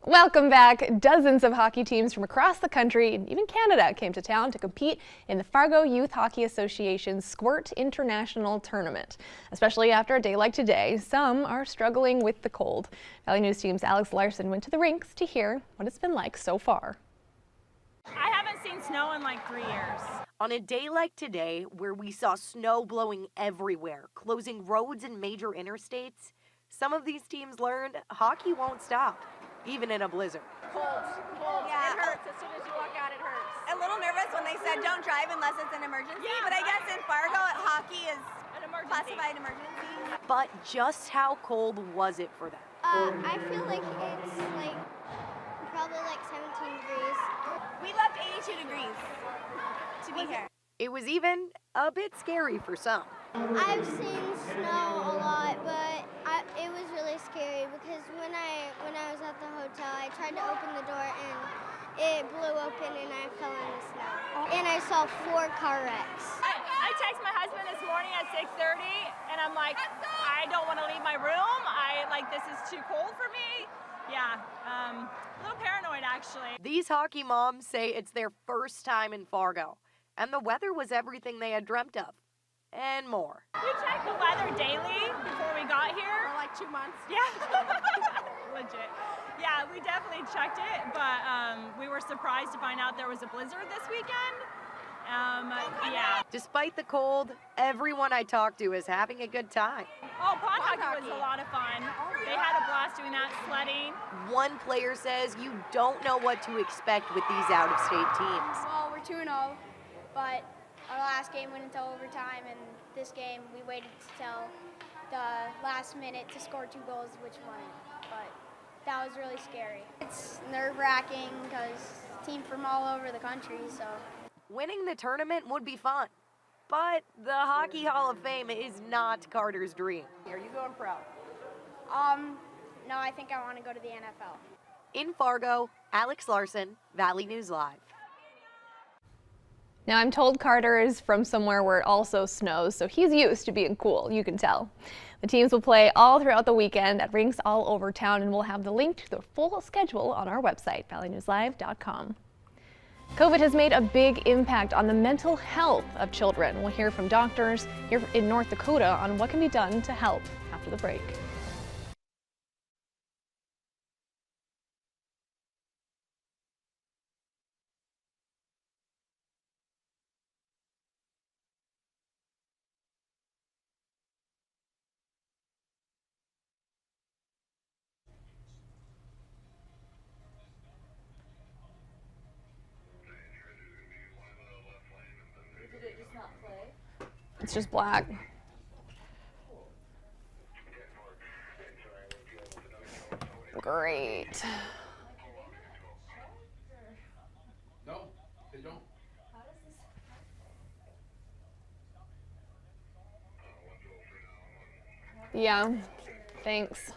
Welcome back. Dozens of hockey teams from across the country and even Canada came to town to compete in the Fargo Youth Hockey Association's Squirt International Tournament. Especially after a day like today, some are struggling with the cold. Valley News Team's Alex Larson went to the rinks to hear what it's been like so far. I haven't seen snow in like 3 years. On a day like today, where we saw snow blowing everywhere, closing roads and major interstates, some of these teams learned hockey won't stop, even in a blizzard. Cold. Yeah. It hurts. As soon as you walk out, it hurts. A little nervous when they said don't drive unless it's an emergency, Yeah, but I guess in Fargo, hockey is An emergency. classified emergency. But just how cold was it for them? I feel like it's probably 17 degrees. We left 82 degrees to be here. It was even a bit scary for some. I've seen snow a lot, but it was really scary because when I was at the hotel, I tried to open the door and it blew open and I fell in the snow. And I saw 4 car wrecks. I texted my husband this morning at 6:30, and I'm like, I don't want to leave my room. This is too cold for me. Yeah, a little paranoid actually. These hockey moms say it's their first time in Fargo, and the weather was everything they had dreamt of, and more. We checked the weather daily before we got here. For like 2 months. Yeah, legit. Yeah, we definitely checked it, but we were surprised to find out there was a blizzard this weekend. Yeah. Despite the cold, everyone I talked to is having a good time. Oh, pond hockey was a lot of fun. They had a blast doing that, sledding. One player says you don't know what to expect with these out-of-state teams. Well, we're 2-0, but our last game went into overtime, and this game we waited till the last minute to score 2 goals, which won it. But that was really scary. It's nerve-wracking because team from all over the country, so. Winning the tournament would be fun, but the Hockey Hall of Fame is not Carter's dream. Are you going pro? No, I think I want to go to the NFL. In Fargo, Alex Larson, Valley News Live. Now, I'm told Carter is from somewhere where it also snows, so he's used to being cool, you can tell. The teams will play all throughout the weekend at rinks all over town, and we'll have the link to the full schedule on our website, valleynewslive.com. COVID has made a big impact on the mental health of children. We'll hear from doctors here in North Dakota on what can be done to help after the break. It's just black. Great. No, they don't. Yeah, thanks.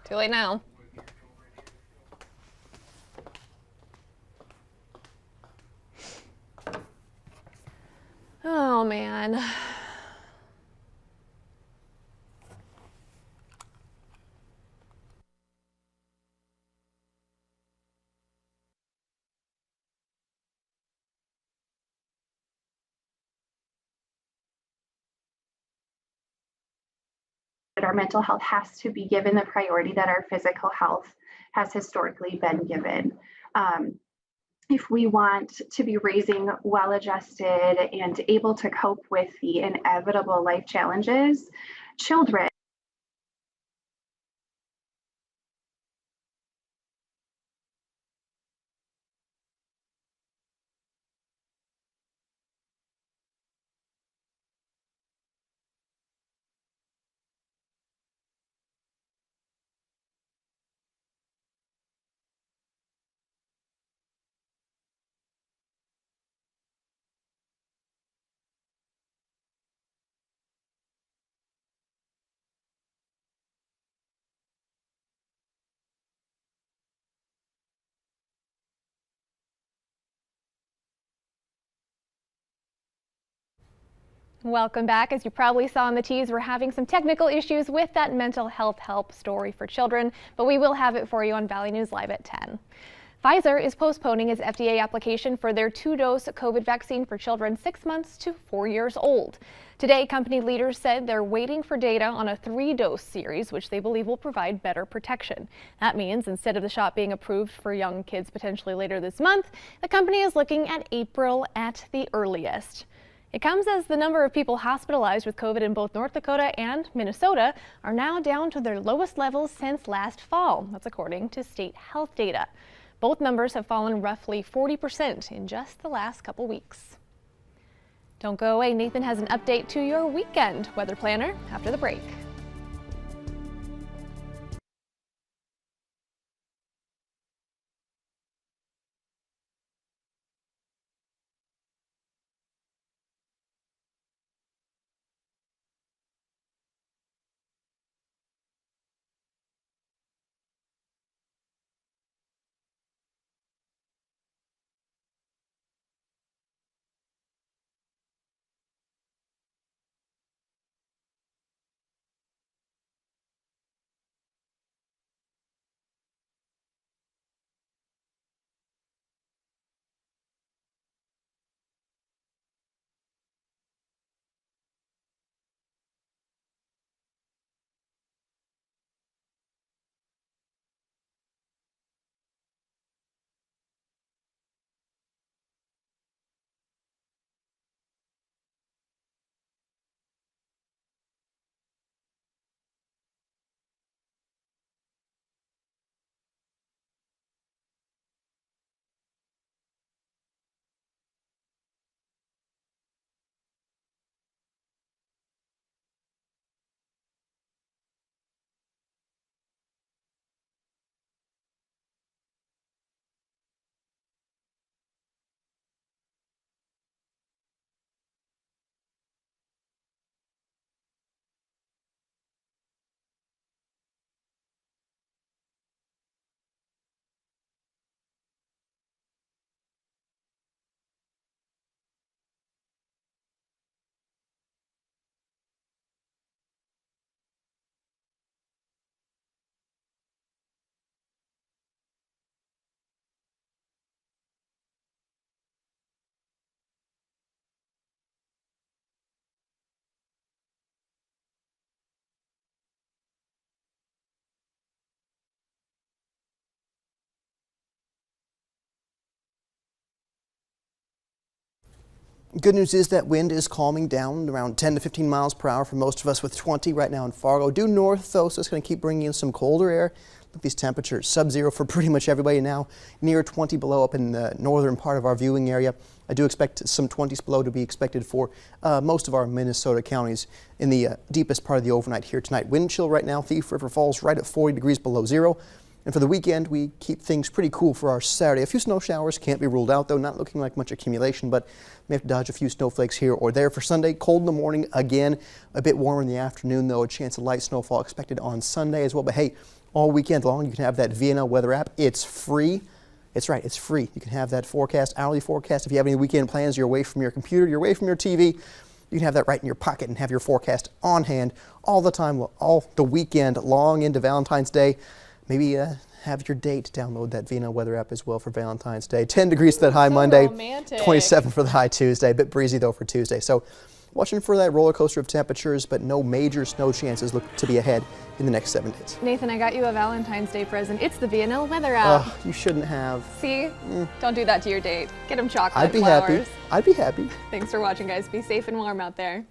Too late now. Oh, man. Our mental health has to be given the priority that our physical health has historically been given. If we want to be raising well-adjusted and able to cope with the inevitable life challenges, children Welcome back. As you probably saw in the tease, we're having some technical issues with that mental health help story for children, but we will have it for you on Valley News Live at 10. Pfizer is postponing its FDA application for their 2-dose COVID vaccine for children 6 months to 4 years old. Today, company leaders said they're waiting for data on a 3-dose series, which they believe will provide better protection. That means instead of the shot being approved for young kids potentially later this month, the company is looking at April at the earliest. It comes as the number of people hospitalized with COVID in both North Dakota and Minnesota are now down to their lowest levels since last fall. That's according to state health data. Both numbers have fallen roughly 40% in just the last couple weeks. Don't go away. Nathan has an update to your weekend weather planner after the break. Good news is that wind is calming down around 10 to 15 miles per hour for most of us, with 20 right now in Fargo. Due north, though, so it's going to keep bringing in some colder air. Look at these temperatures, sub-zero for pretty much everybody now, near 20 below up in the northern part of our viewing area. I do expect some 20s below to be expected for most of our Minnesota counties in the deepest part of the overnight here tonight. Wind chill right now, Thief River Falls right at 40 degrees below zero. And for the weekend, we keep things pretty cool for our Saturday. A few snow showers can't be ruled out, though, not looking like much accumulation, but may have to dodge a few snowflakes here or there. For Sunday, cold in the morning again, a bit warmer in the afternoon, though, a chance of light snowfall expected on Sunday as well. But hey, all weekend long, you can have that VNL weather app. It's free. It's right, it's free. You can have that forecast, hourly forecast. If you have any weekend plans, you're away from your computer, you're away from your TV, you can have that right in your pocket and have your forecast on hand all the time, all the weekend long into Valentine's Day. Maybe have your date download that VNL weather app as well for Valentine's Day. 10 degrees for that high Monday, romantic. 27 for the high Tuesday. A bit breezy though for Tuesday. So watching for that roller coaster of temperatures, but no major snow chances look to be ahead in the next 7 days. Nathan, I got you a Valentine's Day present. It's the VNL weather app. Oh, you shouldn't have. See? Don't do that to your date. Get him chocolate I'd be flowers. happy. I'd be happy. Thanks for watching, guys. Be safe and warm out there.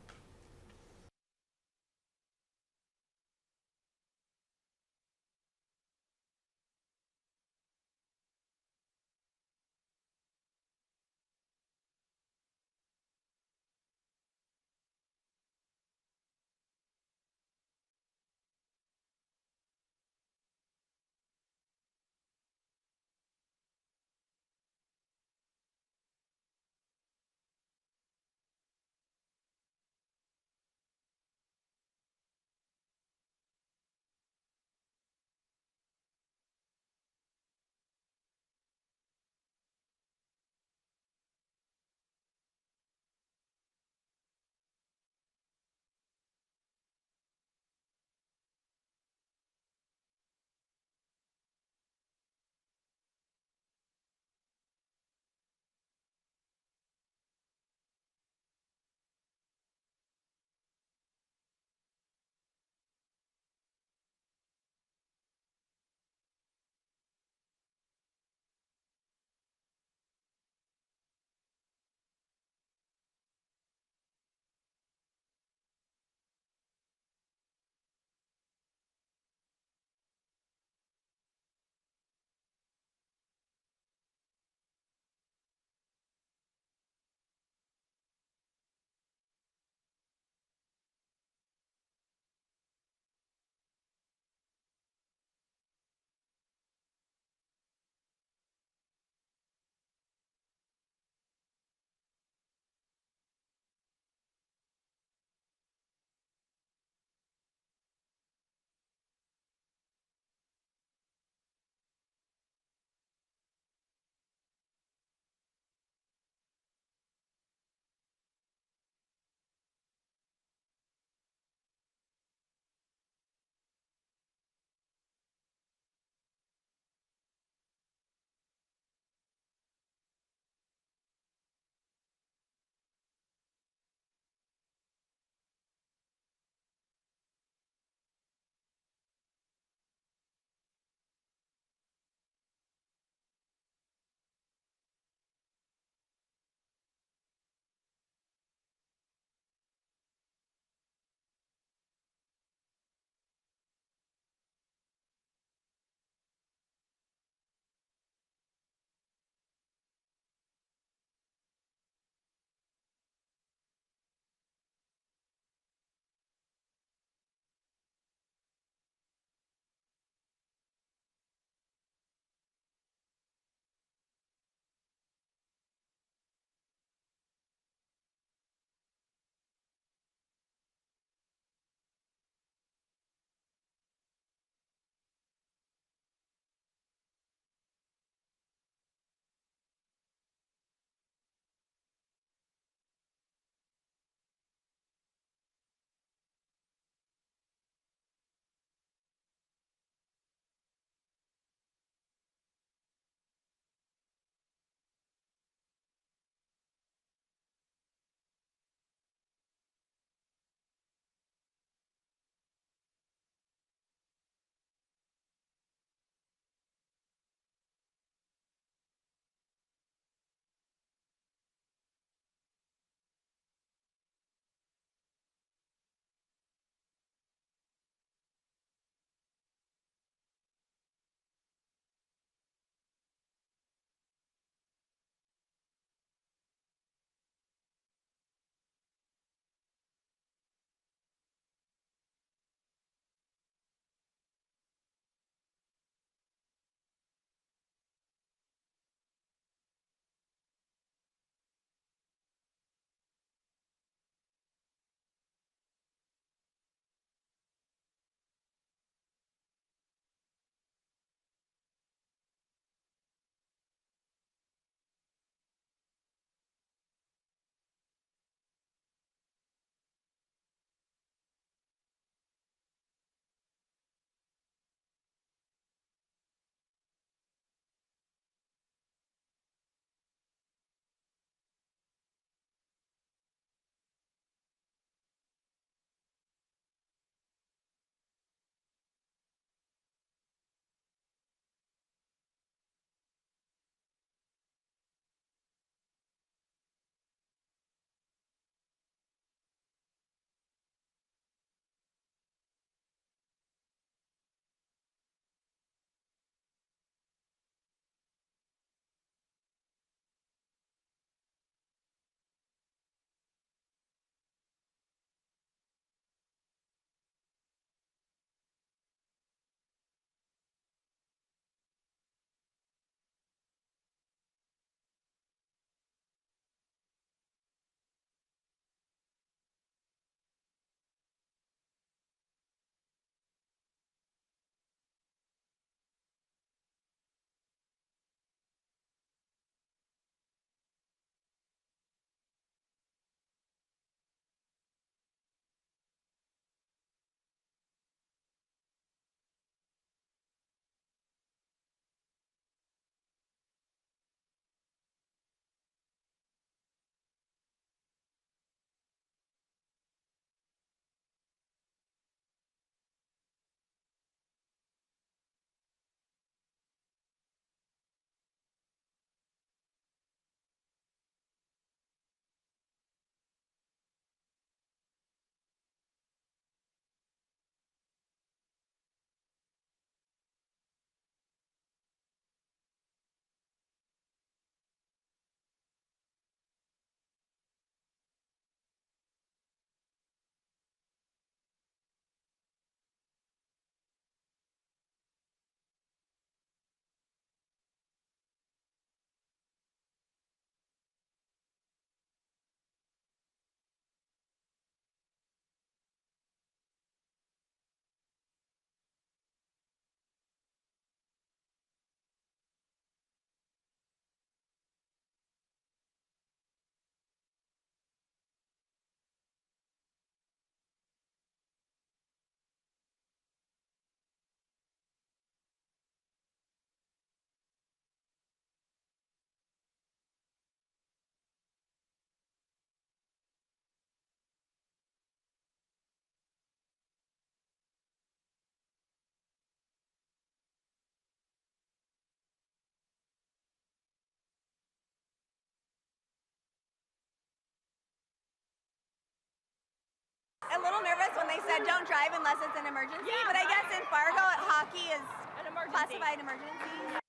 a little nervous when they said don't drive unless it's an emergency, but I guess in Fargo, hockey is An emergency. classified emergency.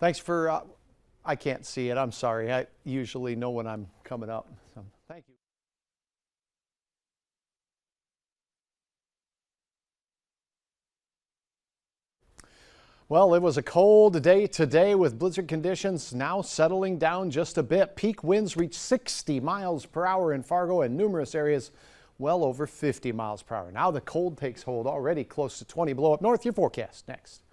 Thanks for, I can't see it. I'm sorry. I usually know when I'm coming up. So, thank you. Well, it was a cold day today with blizzard conditions now settling down just a bit. Peak winds reached 60 miles per hour in Fargo and numerous areas well over 50 miles per hour. Now the cold takes hold, already close to 20 below. Up north, your forecast next.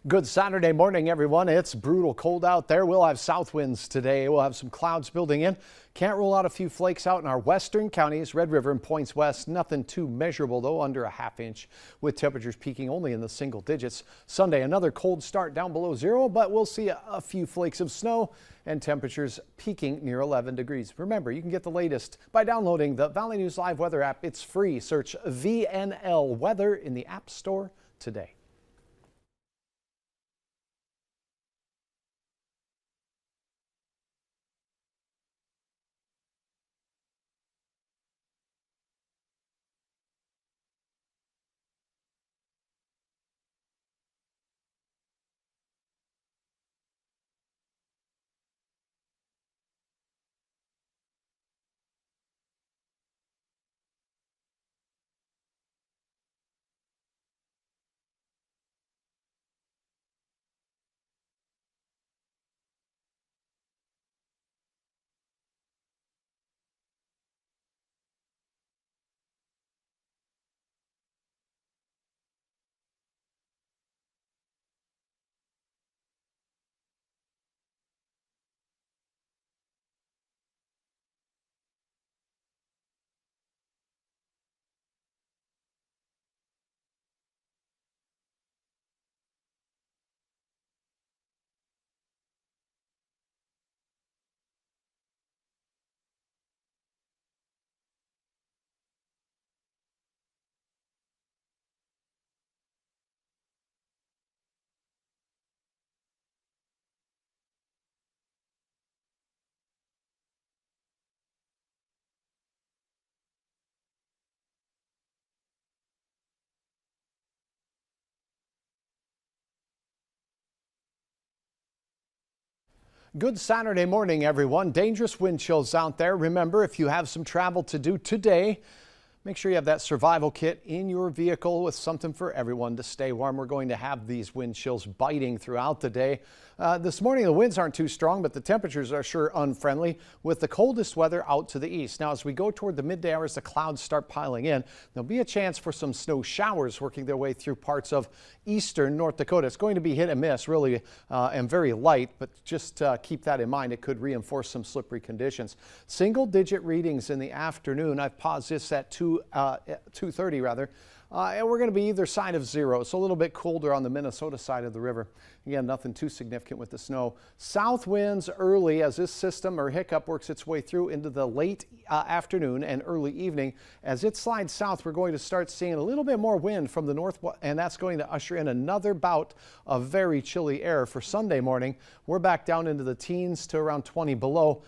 Good Saturday morning, everyone. It's brutal cold out there. We'll have south winds today. We'll have some clouds building in. Can't rule out a few flakes out in our western counties, Red River and points west. Nothing too measurable, though, under a ½ inch, with temperatures peaking only in the single digits. Sunday, another cold start down below zero, but we'll see a few flakes of snow and temperatures peaking near 11 degrees. Remember, you can get the latest by downloading the Valley News Live weather app. It's free. Search VNL Weather in the App Store today. Good Saturday morning, everyone. Dangerous wind chills out there. Remember, if you have some travel to do today, make sure you have that survival kit in your vehicle with something for everyone to stay warm. We're going to have these wind chills biting throughout the day. This morning, the winds aren't too strong, but the temperatures are sure unfriendly with the coldest weather out to the east. Now, as we go toward the midday hours, the clouds start piling in. There'll be a chance for some snow showers working their way through parts of eastern North Dakota. It's going to be hit and miss, really, and very light, but just keep that in mind. It could reinforce some slippery conditions. Single-digit readings in the afternoon. I've paused this at 2:30 rather. And we're going to be either side of zero. It's a little bit colder on the Minnesota side of the river. Again, nothing too significant with the snow. South winds early as this system or hiccup works its way through into the late afternoon and early evening. As it slides south, we're going to start seeing a little bit more wind from the north, and that's going to usher in another bout of very chilly air for Sunday morning. We're back down into the teens to around 20 below.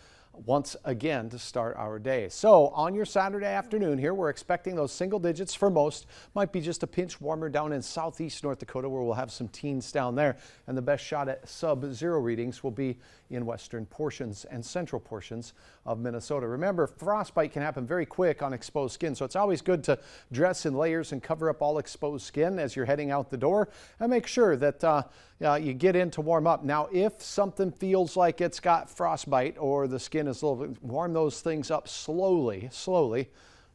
once again to start our day. So on your Saturday afternoon here, we're expecting those single digits for most. Might be just a pinch warmer down in southeast North Dakota, where we'll have some teens down there. And the best shot at sub-zero readings will be in western portions and central portions of Minnesota. Remember, frostbite can happen very quick on exposed skin, so it's always good to dress in layers and cover up all exposed skin as you're heading out the door, and make sure that you get in to warm up. Now, if something feels like it's got frostbite or the skin is a little bit, warm those things up slowly,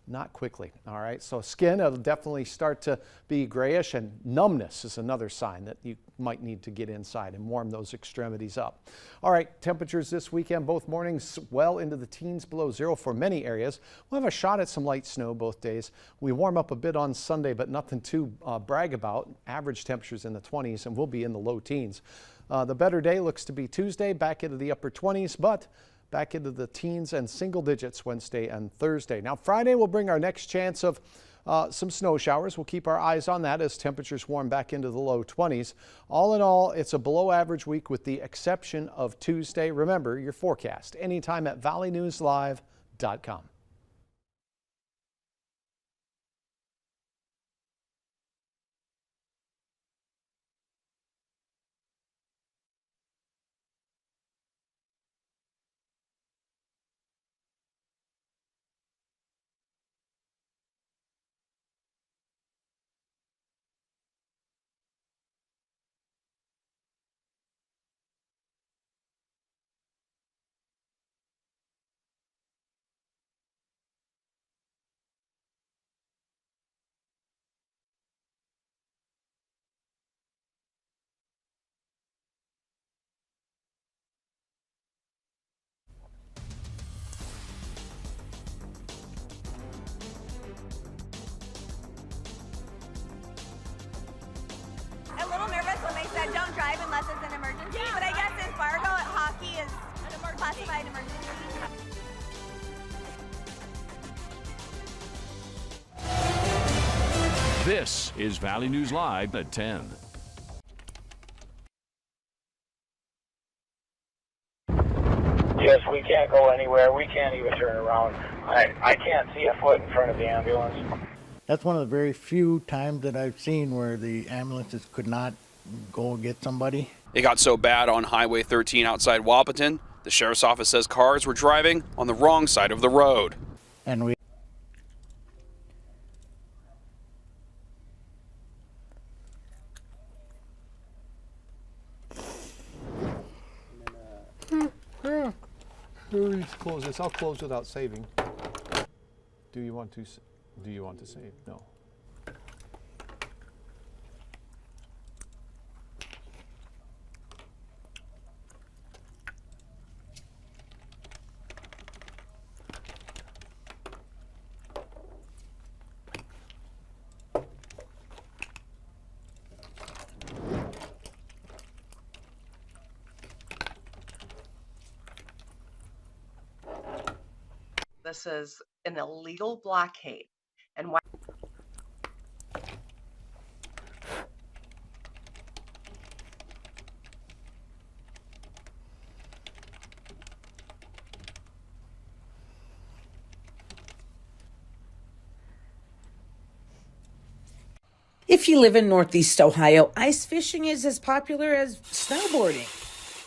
not quickly. All right, so skin, it'll definitely start to be grayish, and numbness is another sign that you might need to get inside and warm those extremities up. All right, temperatures this weekend, both mornings well into the teens, below zero for many areas. We'll have a shot at some light snow both days. We warm up a bit on Sunday, but nothing to brag about. Average temperatures in the 20s, and we'll be in the low teens. The better day looks to be Tuesday, back into the upper 20s, but back into the teens and single digits Wednesday and Thursday. Now, Friday will bring our next chance of some snow showers. We'll keep our eyes on that as temperatures warm back into the low 20s. All in all, it's a below average week with the exception of Tuesday. Remember your forecast anytime at valleynewslive.com. A little nervous when they said don't drive unless it's an emergency, but I guess in Fargo, hockey is classified emergency. This is Valley News Live at 10. Yes, we can't go anywhere. We can't even turn around. I can't see a foot in front of the ambulance. That's one of the very few times that I've seen where the ambulances could not go get somebody. It got so bad on Highway 13 outside Wahpeton, the sheriff's office says cars were driving on the wrong side of the road. And we Close this. I'll close without saving. Do you want to save? No. This is an illegal blockade. And why? If you live in Northeast Ohio, ice fishing is as popular as snowboarding.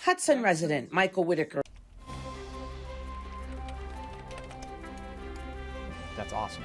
Hudson resident Michael Whitaker. That's awesome.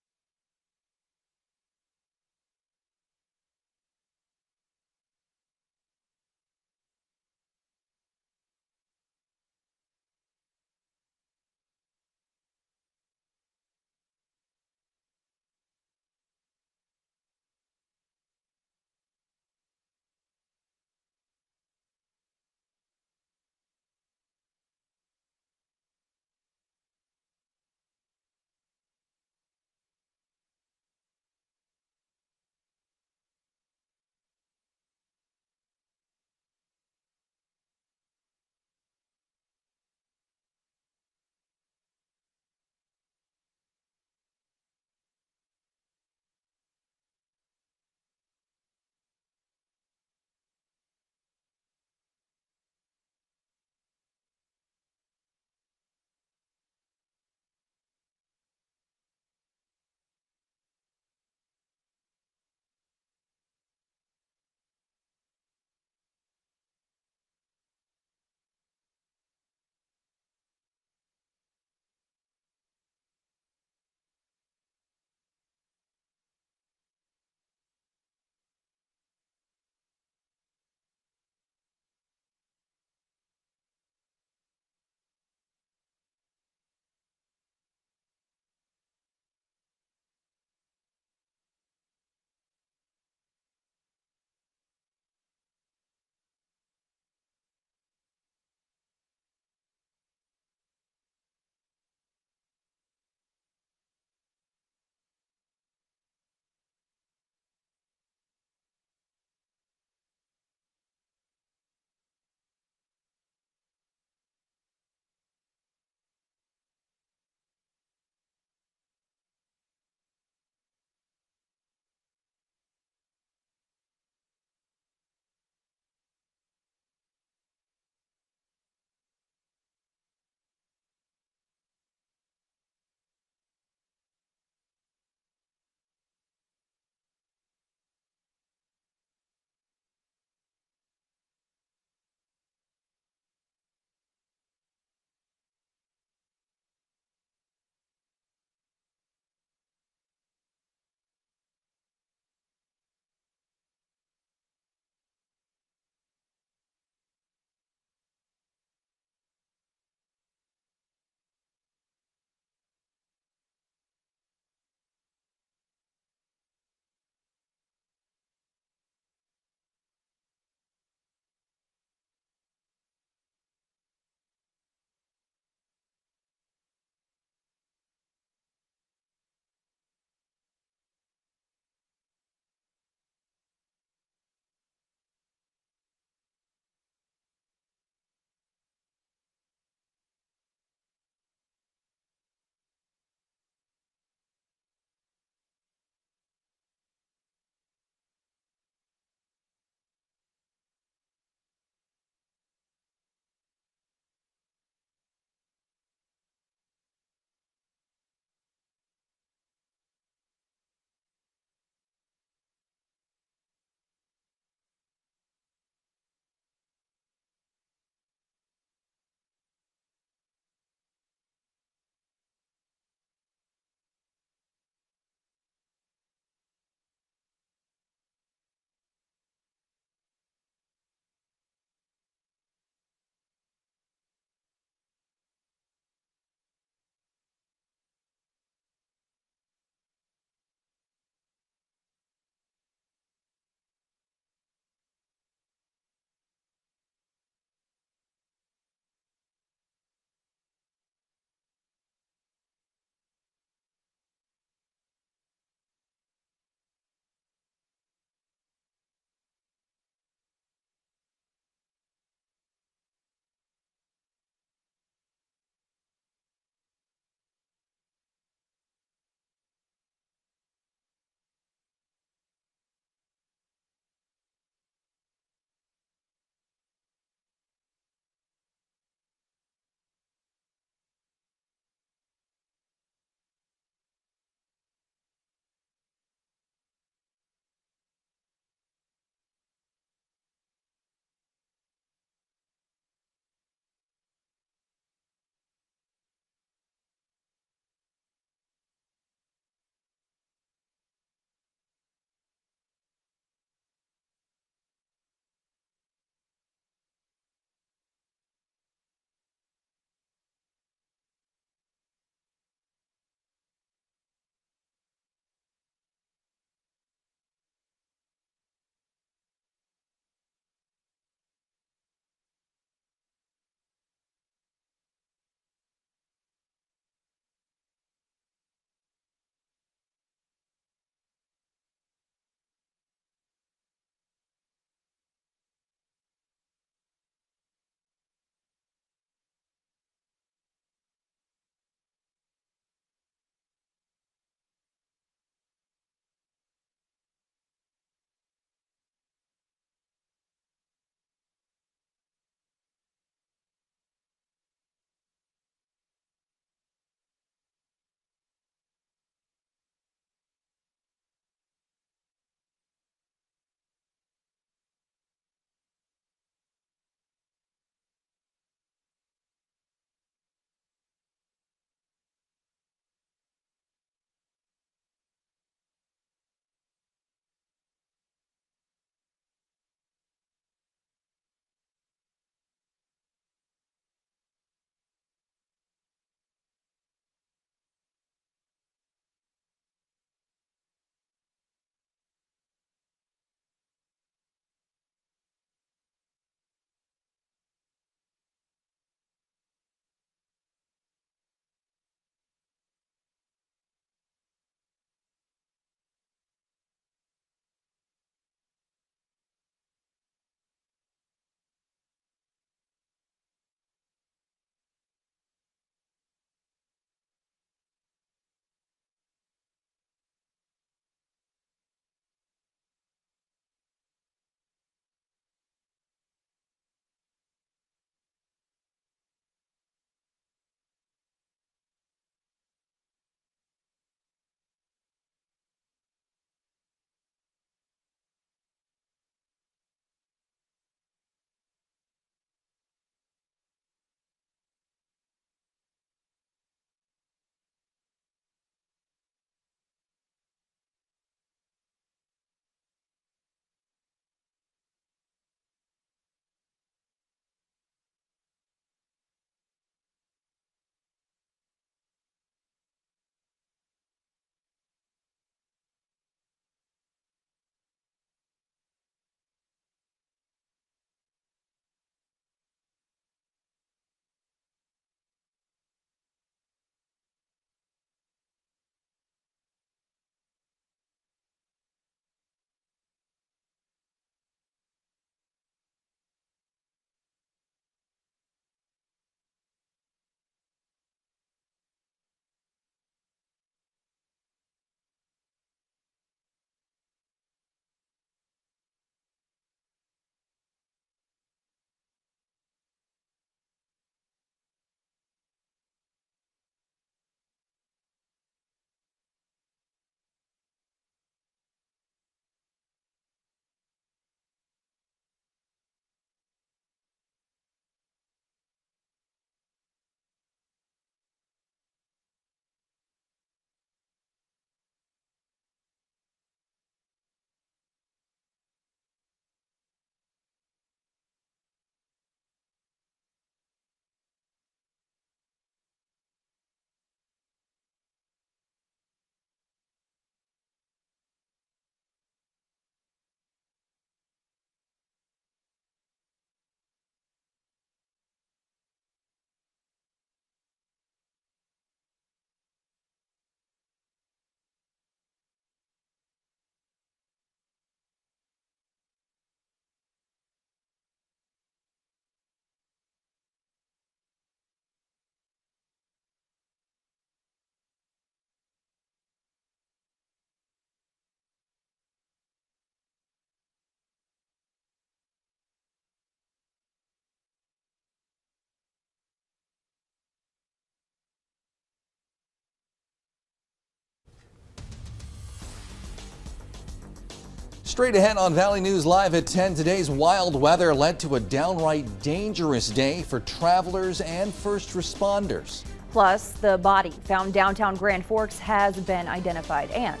Straight ahead on Valley News Live at 10, today's wild weather led to a downright dangerous day for travelers and first responders. Plus, the body found downtown Grand Forks has been identified. And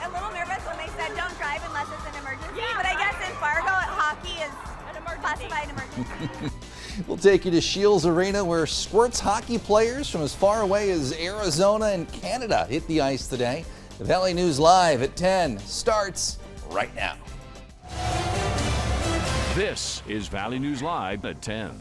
a little nervous when they said don't drive unless it's an emergency, but I guess in Fargo, hockey is classified emergency. We'll take you to Shields Arena, where Squirt's hockey players from as far away as Arizona and Canada hit the ice today. The Valley News Live at 10 starts right now. This is Valley News Live at 10.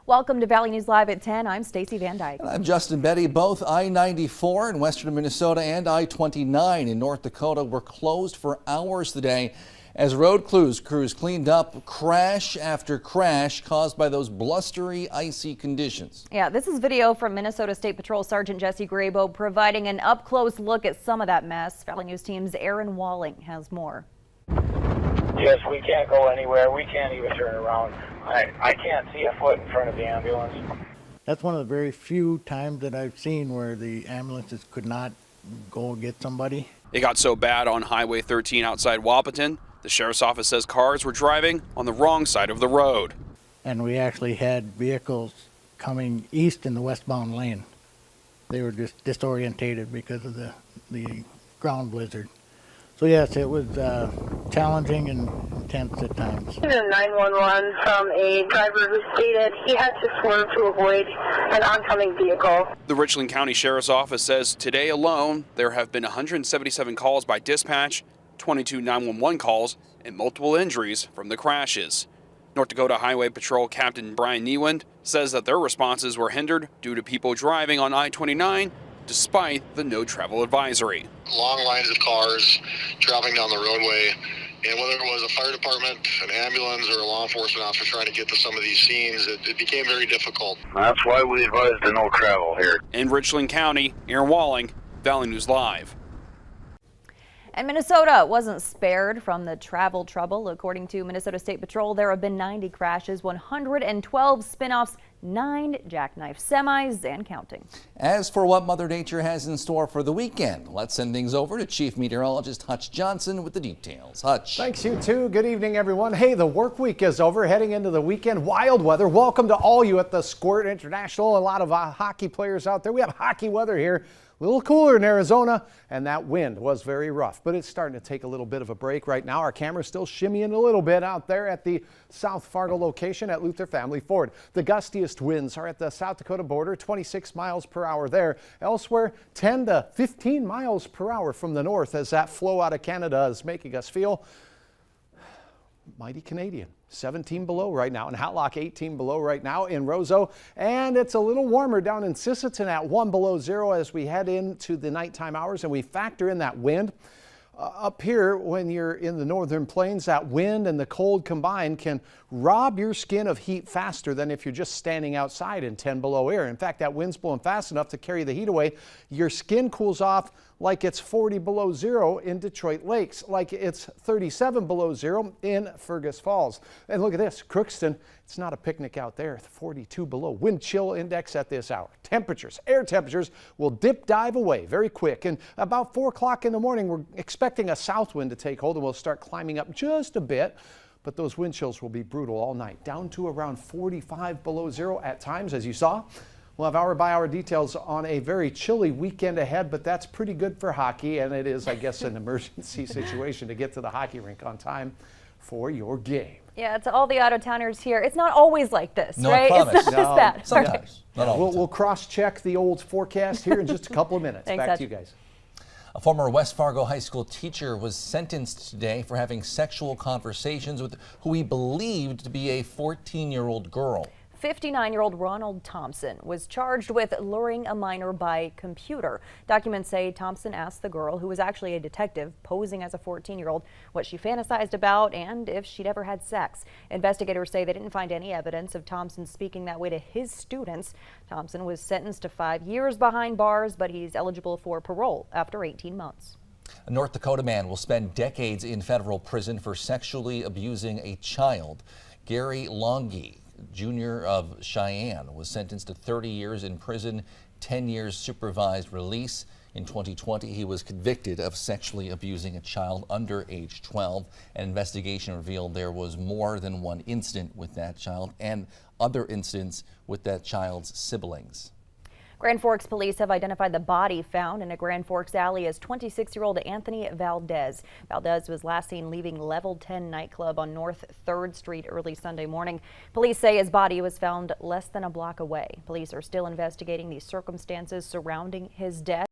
welcome to Valley News Live at 10. I'm Stacey Van Dyke. And I'm Justin Betty. Both I-94 in western Minnesota and I-29 in North Dakota were closed for hours today as road crews cleaned up crash after crash caused by those blustery, icy conditions. Yeah, this is video from Minnesota State Patrol Sergeant Jesse Graybo providing an up-close look at some of that mess. Valley News Team's Aaron Walling has more. Yes, we can't go anywhere. We can't even turn around. I can't see a foot in front of the ambulance. That's one of the very few times that I've seen where the ambulances could not go get somebody. It got so bad on Highway 13 outside Wahpeton, the sheriff's office says cars were driving on the wrong side of the road. And we actually had vehicles coming east in the westbound lane. They were just disorientated because of the ground blizzard. So yes, it was challenging and intense at times. 911 from a driver who stated he had to swerve to avoid an oncoming vehicle. The Richland County Sheriff's Office says today alone there have been 177 calls by dispatch, 22 911 calls, and multiple injuries from the crashes. North Dakota Highway Patrol Captain Brian Niewind says that their responses were hindered due to people driving on I-29 despite the no travel advisory. Long lines of cars traveling down the roadway, and whether it was a fire department, an ambulance, or a law enforcement officer trying to get to some of these scenes, it became very difficult. That's why we advised the no travel here. In Richland County, Aaron Walling, Valley News Live. And Minnesota wasn't spared from the travel trouble. According to Minnesota State Patrol, there have been 90 crashes, 112 spin-offs, 9 jackknife semis, and counting. As for what Mother Nature has in store for the weekend, let's send things over to Chief Meteorologist Hutch Johnson with the details. Hutch. Thanks, you too. Good evening, everyone. Hey, the work week is over, heading into the weekend. Wild weather. Welcome to all you at the Squirt International. A lot of hockey players out there. We have hockey weather here. A little cooler in Arizona, and that wind was very rough, but it's starting to take a little bit of a break right now. Our camera's still shimmying a little bit out there at the South Fargo location at Luther Family Ford. The gustiest winds are at the South Dakota border, 26 miles per hour there. Elsewhere, 10 to 15 miles per hour from the north as that flow out of Canada is making us feel mighty Canadian. 17 below right now in Hatlock, 18 below right now in Roseau, and it's a little warmer down in Sisseton at 1 below zero as we head into the nighttime hours and we factor in that wind. Up here, when you're in the northern plains, that wind and the cold combined can rob your skin of heat faster than if you're just standing outside in 10 below air. In fact, that wind's blowing fast enough to carry the heat away. Your skin cools off like it's 40 below zero in Detroit Lakes, like it's 37 below zero in Fergus Falls. And look at this, Crookston, it's not a picnic out there, 42 below. Wind chill index at this hour. Temperatures, air temperatures will dive away very quick. And about 4 o'clock in the morning, we're expecting a south wind to take hold and we'll start climbing up just a bit. But those wind chills will be brutal all night, down to around 45 below zero at times, as you saw. We'll have hour-by-hour details on a very chilly weekend ahead, but that's pretty good for hockey, and it is, I guess, an emergency situation to get to the hockey rink on time for your game. Yeah, to all the out-of-towners here, it's not always like this, no, right? I promise. It's not this bad. Sometimes. Not all We'll cross-check the old forecast here in just a couple of minutes. Thanks, Back to you guys. A former West Fargo High School teacher was sentenced today for having sexual conversations with who he believed to be a 14-year-old girl. 59-year-old Ronald Thompson was charged with luring a minor by computer. Documents say Thompson asked the girl, who was actually a detective posing as a 14-year-old, what she fantasized about and if she'd ever had sex. Investigators say they didn't find any evidence of Thompson speaking that way to his students. Thompson was sentenced to 5 years behind bars, but he's eligible for parole after 18 months. A North Dakota man will spend decades in federal prison for sexually abusing a child. Gary Longy, Jr. of Cheyenne, was sentenced to 30 years in prison, 10 years supervised release. In 2020, he was convicted of sexually abusing a child under age 12. An investigation revealed there was more than one incident with that child and other incidents with that child's siblings. Grand Forks police have identified the body found in a Grand Forks alley as 26-year-old Anthony Valdez. Valdez was last seen leaving Level 10 nightclub on North 3rd Street early Sunday morning. Police say his body was found less than a block away. Police are still investigating the circumstances surrounding his death.